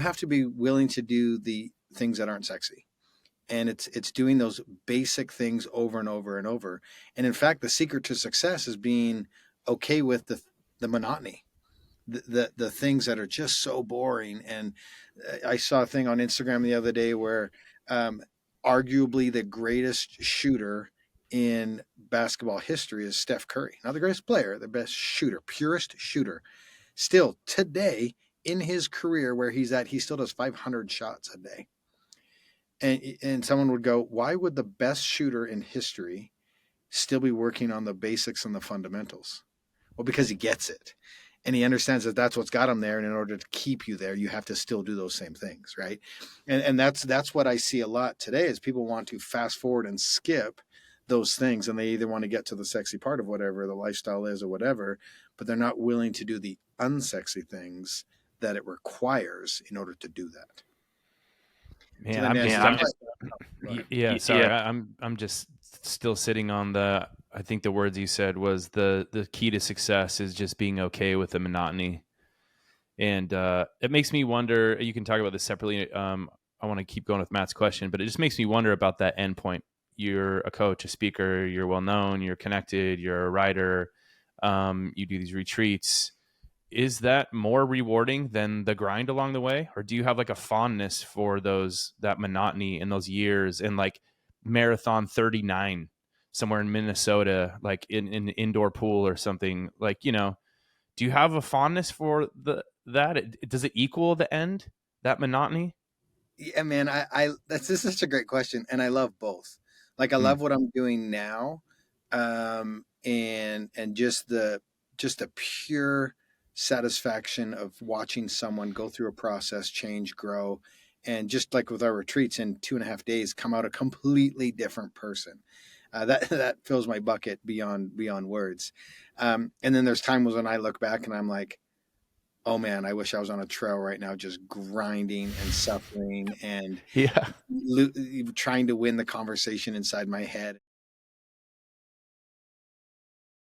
have to be willing to do the things that aren't sexy. And it's doing those basic things over and over and over. And in fact, the secret to success is being okay with the monotony, the things that are just so boring. And I saw a thing on Instagram the other day where um, arguably the greatest shooter in basketball history is Steph Curry. Not the greatest player, the best shooter, purest shooter. Still today in his career where he's at, he still does 500 shots a day. And someone would go, why would the best shooter in history still be working on the basics and the fundamentals? Well, because he gets it. And he understands that that's what's got him there. And in order to keep you there, you have to still do those same things, right? And that's what I see a lot today is people want to fast forward and skip those things. And they either want to get to the sexy part of whatever the lifestyle is or whatever, but they're not willing to do the unsexy things that it requires in order to do that. Man, I'm just yeah. Sorry, I'm just still sitting on I think the words you said was the key to success is just being okay with the monotony, and it makes me wonder. You can talk about this separately. I want to keep going with Matt's question, but it just makes me wonder about that end point. You're a coach, a speaker. You're well known. You're connected. You're a writer. You do these retreats. Is that more rewarding than the grind along the way? Or do you have like a fondness for that monotony in those years and like marathon 39 somewhere in Minnesota, like in an indoor pool or something like, do you have a fondness for that? Does it equal the end, that monotony? Yeah, man, this is such a great question. And I love both. Like I love what I'm doing now. And just the pure satisfaction of watching someone go through a process, change, grow, and just like with our retreats in 2.5 days, come out a completely different person. That fills my bucket beyond words. And then there's times when I look back and I'm like, oh man, I wish I was on a trail right now, just grinding and suffering and trying to win the conversation inside my head.